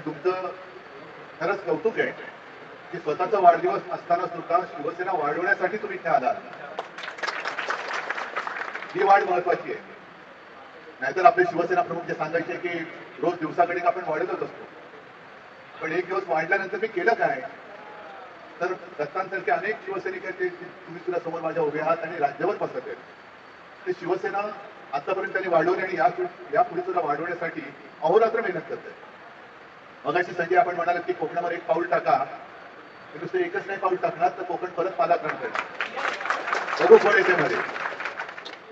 तुमचं खरंच कौतुक आहे की स्वतःचा वाढदिवस असताना सुद्धा शिवसेना वाढवण्यासाठी तुम्ही इथे आलात. ही वाढ महत्वाची आहे. नाहीतर आपले शिवसेना प्रमुख जे सांगायचे की रोज दिवसाकडे आपण वाढतच असतो, पण एक दिवस वाढल्यानंतर मी केलं काय? तर दत्तांसारखे अनेक शिवसैनिक आहेत, ते तुम्ही सुद्धा समोर माझ्या उभे आहात आणि राज्यभर पसरत आहेत. ते शिवसेना आतापर्यंत त्यांनी वाढवली आणि यापुढे सुद्धा वाढवण्यासाठी अहोरात्र मेहनत करत आहे. मगाशी संजय आपण म्हणालात की कोकणामध्ये एक पाऊल टाका, ते नुसतं एकच नाही पाऊल टाकणार तर कोकण परत पालाक्रांत आहे. बघू कोण येते मध्ये.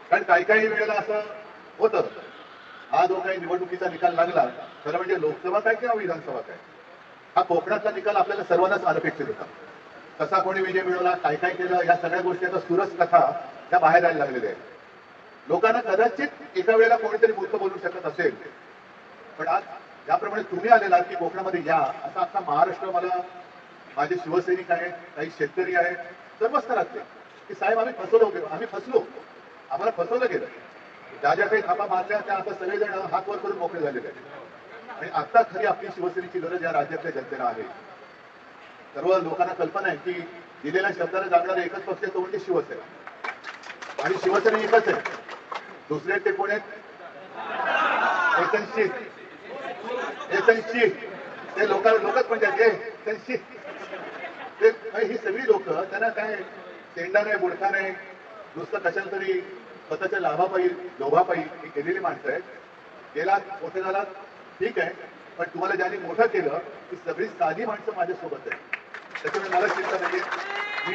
कारण काही काही वेळेला असं होतं, हा जो काही निवडणुकीचा निकाल लागला, खरं म्हणजे लोकसभा काय किंवा विधानसभा काय, हा कोकणातला निकाल आपल्याला सर्वांनाच अनपेक्षित होता. कसा कोणी विजय मिळवला, काय काय केलं, या सगळ्या गोष्टी आता सुरस कथा त्या बाहेर यायला लागलेल्या आहेत. लोकांना कदाचित एका वेळेला कोणीतरी मूर्ख बोलू शकत असेल, पण आज ज्याप्रमाणे तुम्ही आलेला की कोकणामध्ये या, असा अख्खा महाराष्ट्र, मला माझे शिवसैनिक आहेत, काही शेतकरी आहेत, सर्व स्तरातले, की साहेब आम्ही फसलो, आम्हाला फसवलं गेलं. ज्या ज्या काही थापा मारल्या त्या आता सगळेजण हात वर करून मोकळे झालेले आहेत. आणि आता खरी आपली शिवसेनेची गरज या राज्यातल्या जनतेला आहे. सर्व लोकांना कल्पना आहे की दिलेल्या शब्दाला जागणारा एकच पक्ष तो म्हणजे शिवसेना, आणि शिवसेना एकच आहे. दुसरे ते कोण आहेत? एसनशी ते लोकच म्हणतात ते ही सगळी लोक, त्यांना काय तेंडा नाही, बुडका नाही, नुसतं कशाला तरी स्वतःच्या लाभापायी लोभापायी ही केलेली माणसं आहेत. गेला मोठे झाला ठीक आहे, पण तुम्हाला ज्यांनी मोठं केलं ती सगळी साधी माणसं माझ्यासोबत आहे. त्याच्यामुळे मला चिंता नाही. मी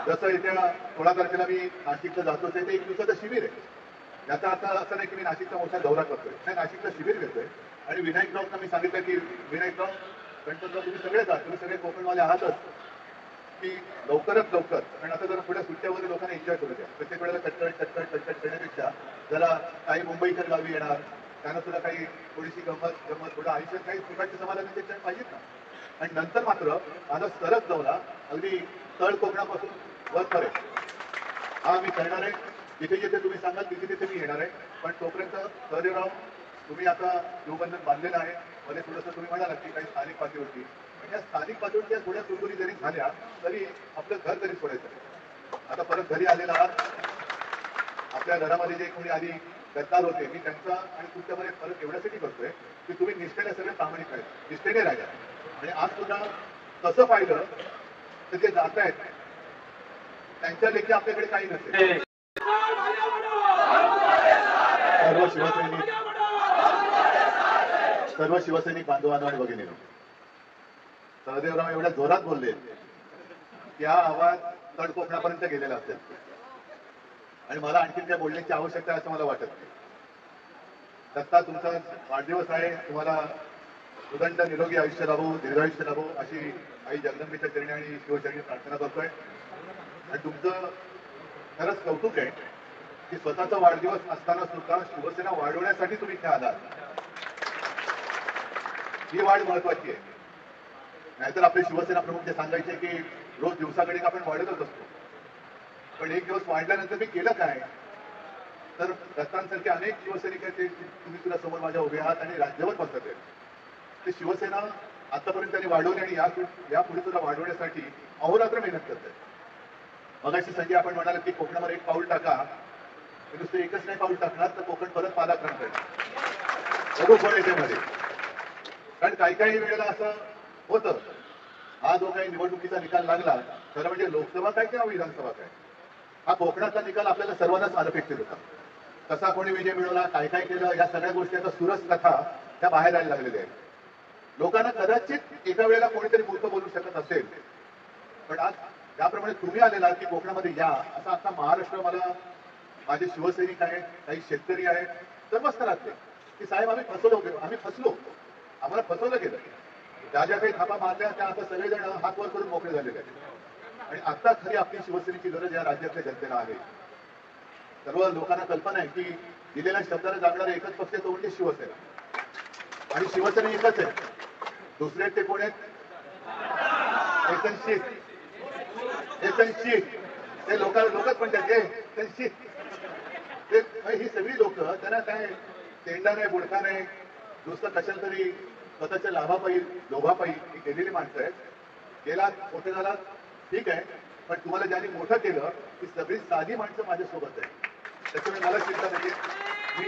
जसं येत्या 16 तारखेला मी नाशिकला जातोच आहे, ते एक दिवसाचं शिबिर आहे. याचा अर्थ असं नाही की मी नाशिकचा मोठा दौरा करतोय, नाही, नाशिकचं शिबिर घेतोय. आणि विनायकरावना मी सांगितलं की विनायकराव, गणपतराव, तुम्ही सगळेच आहात, तुम्ही सगळे कोकणवाले आहातच, की लवकरात लवकर, कारण आता जरा पुढे सुट्ट्या वगैरे लोकांना एन्जॉय करू द्या. प्रत्येक वेळेला कटकट करण्यापेक्षा जरा काही मुंबईकर गावी येणार, त्यांना सुद्धा काही थोडीशी गंमत थोडं आयुष्यात काही सुखाचे समाधान त्याच्यात पाहिजेत ना. आणि नंतर मात्र माझा सरस दौरा अगदी तळ कोकणापासून वरपर्यंत हा मी करणार आहे. जिथे जिथे तुम्ही सांगाल तिथे तिथे मी येणार आहे. पण तोपर्यंत सहदेवराव, तुम्ही आता शिवबंधन बांधलेलं आहे. मध्ये थोडंसं तुम्ही म्हणालात की काही स्थानिक पातळीवरती, पण या स्थानिक पातळीवरच्या थोड्या कुरकुरी जरी झाल्या तरी आपलं घर तरी सोडायचं. आता परत घरी आलेला आहात. आपल्या घरामध्ये जे कोणी आधी गद्दार होते, मी त्यांचा आणि तुमच्यामध्ये फरक एवढ्यासाठी करतोय की तुम्ही निष्ठेने सगळे प्रामाणिक आहेत, निष्ठेने राहिला. आणि आज सुद्धा तसं पाहिलं तर जे जात आहेत त्यांच्या लेखी आपल्याकडे काही नसेल. सर्व शिवसैनिक बांधवांनो आणि भगिनींनो, सहदेवराव एवढ्या जोरात बोलले की हा आवाज तळ कोकणापर्यंत गेलेला असेल, आणि मला आणखी त्या बोलण्याची आवश्यकता आहे असं मला वाटत नाही. दत्ता, तुमचा वाढदिवस आहे, तुम्हाला उदंड निरोगी आयुष्य लाभो, दीर्घायुष्य लाभो अशी आई जगदंबेच्या चरणी आणि शिवचरणी प्रार्थना करतोय. आणि तुमचं खरंच कौतुक आहे की स्वतःचा वाढदिवस असताना सुद्धा शिवसेना वाढवण्यासाठी तुम्ही इथे आलात. ही वाढ महत्वाची आहे. नाहीतर आपले शिवसेना प्रमुख जे सांगायचे की रोज दिवसाकडे आपण वाढतच असतो, पण एक दिवस वाढल्यानंतर मी केलं काय? तर दत्तांसारखे अनेक शिवसैनिक आहेत, ते तुम्ही सुद्धा समोर माझ्या उभे आहात आणि राज्यभर पसरत आहेत. ते शिवसेना आतापर्यंत त्यांनी वाढवली आणि यापुढे सुद्धा वाढवण्यासाठी अहोरात्र मेहनत करत आहेत. मगाशी संजय आपण म्हणालात की कोकणामध्ये एक पाऊल टाका, ते नुसतं एकच नाही पाऊल टाकणार तर कोकण परत पालाक्रांत आहे. बघू कोण येते मध्ये. कारण काही काही वेळेला असं होतं, हा जो काही निवडणुकीचा निकाल लागला, खरं म्हणजे लोकसभा काय किंवा विधानसभा काय, हा कोकणातला निकाल आपल्याला सर्वांनाच अनपेक्षित होता. कसा कोणी विजय मिळवला, काय काय केलं, या सगळ्या गोष्टी आता सुरस कथा त्या बाहेर यायला लागलेल्या आहेत. लोकांना कदाचित एका वेळेला कोणीतरी मूर्ख बोलू शकत असेल, पण आज ज्याप्रमाणे तुम्ही आलेला की कोकणामध्ये या, असा अख्खा महाराष्ट्र, मला माझे शिवसैनिक आहेत, काही शेतकरी आहेत, सर्व स्तरातले, की साहेब आम्ही फसलो, आम्हाला फसवलं गेलं. ज्या ज्या काही थापा मारल्या त्या आता सगळेजण हात वर करून मोकळे झालेले आहेत. आणि आता खरी आपली शिवसेनेची गरज या राज्यातल्या जनतेला आहे. सर्व लोकांना कल्पना आहे की दिलेल्या शब्दाला जागणारा एकच पक्ष तो म्हणजे शिवसेना, आणि शिवसेना एकच आहे. दुसरे ते कोण आहेत? एसनशी ते लोकच म्हणतात ते ही सगळी लोक, त्यांना काय तेंडा नाही, बुडका नाही, नुसतं कशाला तरी स्वतःच्या लाभापायी लोभापायी ही गेलेली माणसं आहेत. गेला मोठे झाला ठीक आहे, पण तुम्हाला ज्यांनी मोठं केलं ती सगळी साधी माणसं माझ्यासोबत आहे. त्याच्यामुळे मला चिंता नाही. मी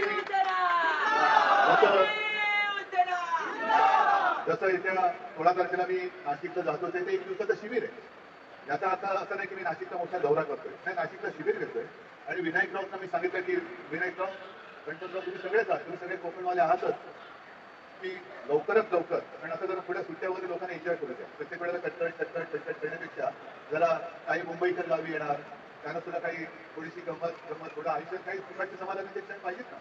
जसं येत्या 16 तारखेला मी नाशिकला जातो ते एक दिवसाचं शिबिर आहे. याचा अर्थ असं नाही की मी नाशिकचा मोठा दौरा करतोय, नाही, नाशिकला शिबिर घेतोय. आणि विनायक राऊतना मी सांगितलं की विनायक राव, गणपतराव, तुम्ही सगळेच आहात, तुम्ही सगळे कोकणवाले आहातच, की लवकरात लवकर, कारण आता जरा पुढे सुट्ट्यामध्ये लोकांना एन्जॉय करू द्या. प्रत्येक वेळेला कटकट करण्यापेक्षा जरा काही मुंबईकर गावी येणार, त्यांना सुद्धा काही थोडीशी गंमत थोडं आयुष्यात काही सुखाचे समाधानाचे क्षण पाहिजेत ना.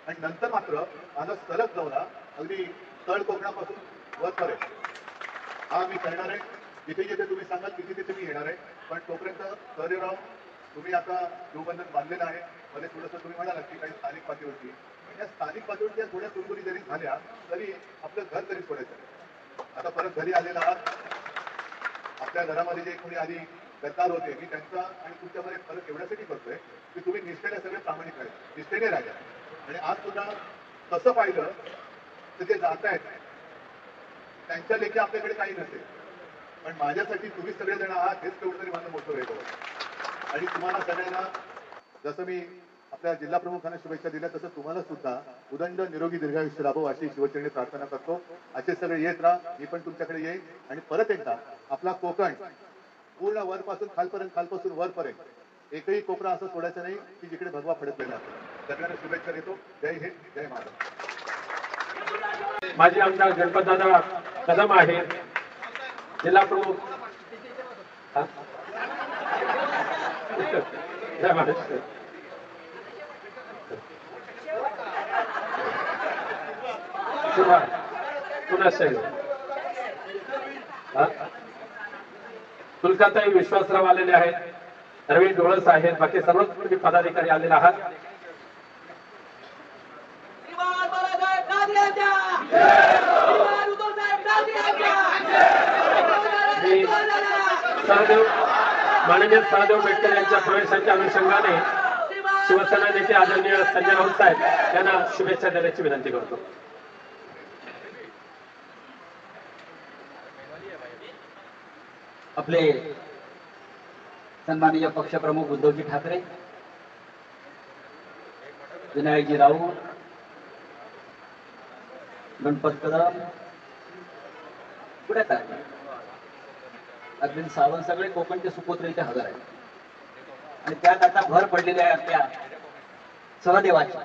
आणि नंतर मात्र माझा सलग दौरा अगदी तळ कोकणापासून वरपर्यंत हा मी करणार आहे. जिथे जिथे तुम्ही सांगाल तिथे तिथे मी येणार आहे. पण तोपर्यंत सहदेवराव, तुम्ही आता शिवबंधन बांधलेलं आहे. मध्ये थोडंसं तुम्ही म्हणालात की काही स्थानिक पातळीवरती, पण या स्थानिक पातळीवरती थोड्या कुरकुरी जरी झाल्या तरी आपलं घर तरी सोडायचं. आता परत घरी आलेला आहात. आपल्या घरामध्ये जे कोणी आधी गद्दार होते, मी त्यांचा आणि तुमच्यामध्ये फरक एवढ्यासाठी करतोय की तुम्ही निष्ठेने सगळे प्रामाणिक राहिले, निष्ठेने राहिला. आणि आज सुद्धा तसं पाहिलं तर जे जात आहेत त्यांच्या लेखी आपल्याकडे काही नसेल, पण माझ्यासाठी तुम्ही सगळेजण आहात हेच तेवढं तरी माझं मोठं वेगळं. आणि तुम्हाला सगळ्यांना जसं मी आपल्या जिल्हा प्रमुखांना शुभेच्छा दिल्या तसं तुम्हाला सुद्धा उदंड निरोगी दीर्घायुष्य लाभो अशी शिवचरणी प्रार्थना करतो. असे सगळे येत राहा, मी पण तुमच्याकडे येईन. आणि परत एकदा आपला कोकण पूर्ण वरपासून खालपर्यंत, खालपासून वरपर्यंत एकही कोपरा असं सोडायचं नाही की जिकडे भगवा पडत नाही. सगळ्यांना शुभेच्छा देतो. जय हिंद, जय महाराष्ट्र. माजी आमदार गणपतदादा कदम आहे, जिल्हा प्रमुख. जय महाराष्ट्र. कुलकाताई विश्वासराव आलेले आहेत, रवी डोळस आहेत, बाकी सर्वच पदाधिकारी आलेले आहात. सहदेव माननीय सहदेव बेटकर यांच्या प्रवेशाच्या अनुषंगाने शिवसेना नेते आदरणीय संजय राऊत साहेब यांना शुभेच्छा देण्याची विनंती करतो. आपले सन्माननीय पक्षप्रमुख उद्धवजी ठाकरे, विनायकजी राऊत, गणपत कदम, पुढे अरविंद सावंत, सगळे कोकणचे सुपुत्र इथे हजर आहेत. आणि त्यात आता भर पडलेली आहे आपल्या सहदेवाची.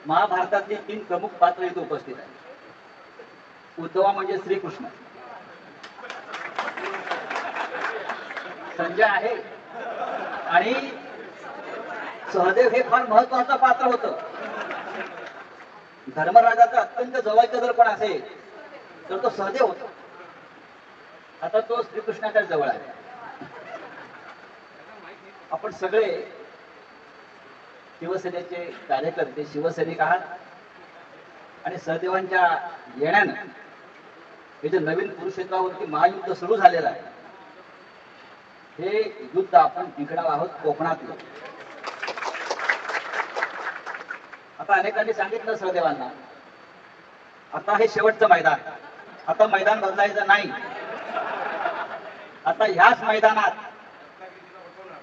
महाभारतातली 3 प्रमुख पात्र इथे उपस्थित आहेत. उद्धवा म्हणजे श्रीकृष्ण, संजय आहे, आणि सहदेव हे फार महत्वाचं पात्र होतं. धर्मराजाचं अत्यंत जवळचं जर पण असेल तर तो सहदेव होता. आता तो श्रीकृष्णाच्या जवळ आहे. आपण सगळे शिवसेनेचे कार्यकर्ते, शिवसैनिक आहात. आणि सहदेवांच्या येण्यानं हे जे नवीन कुरुक्षेत्रावरती महायुद्ध सुरू झालेलं आहे, हे युद्ध आपण जिंकणार आहोत कोकणातलं. आता अनेकांनी सांगितलं सहदेवांना, आता हे शेवटचं मैदान, आता मैदान बदलायचं नाही. आता ह्याच मैदानात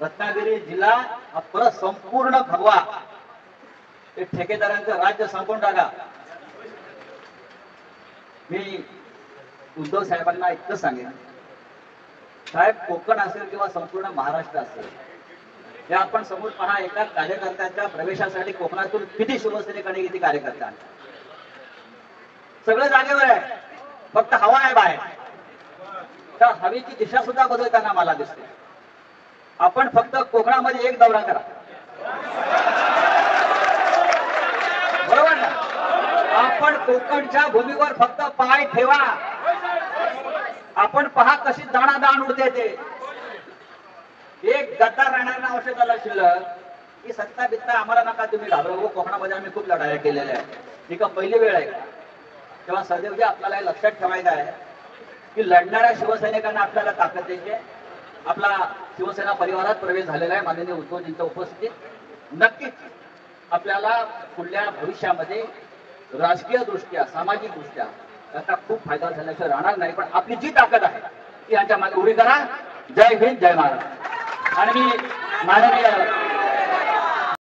रत्नागिरी जिल्हा हा परत संपूर्ण भगवा, ते ठेकेदारांचं राज्य संपवून टाका. मी उद्धव साहेबांना इतकं सांगेन, साहेब, कोकण असेल किंवा संपूर्ण महाराष्ट्र असेल, हे आपण समोर पहा, एका कार्यकर्त्याच्या प्रवेशासाठी कोकणातून किती शिवसैनिकांनी किती कार्यकर्ते आणले. सगळं जागेवर आहे, फक्त हवा आहे बाहेर. त्या हवेची दिशा सुद्धा बदलताना मला दिसते. आपण फक्त कोकणामध्ये एक दौरा करा, बरोबर ना? आपण कोकणच्या भूमीवर फक्त पाय ठेवा. आपण पहा कशी दाणादाण उडते ते. एक गद्दार राहणार ना औषध झाला शिल्लक की सत्ता बित्ता आम्हाला नका तुम्ही घाबरवू. कोकणामध्ये आम्ही खूप लढाया केलेल्या आहेत. ही का पहिली वेळ आहे का? तेव्हा सदैवजी आपल्याला हे लक्षात ठेवायचं आहे की लढणाऱ्या शिवसैनिकांना आपल्याला ताकद द्यायची आहे. आपला शिवसेना परिवारात प्रवेश झालेला आहे माननीय उद्धवजींच्या उपस्थितीत. नक्कीच आपल्याला पुढल्या भविष्यामध्ये राजकीय दृष्ट्या सामाजिक दृष्ट्या त्याचा खूप फायदा झाल्याशिवाय राहणार नाही. पण आपली जी ताकद आहे ती यांच्या मागे उभी करा. जय हिंद, जय महाराष्ट्र. आणि मी माननीय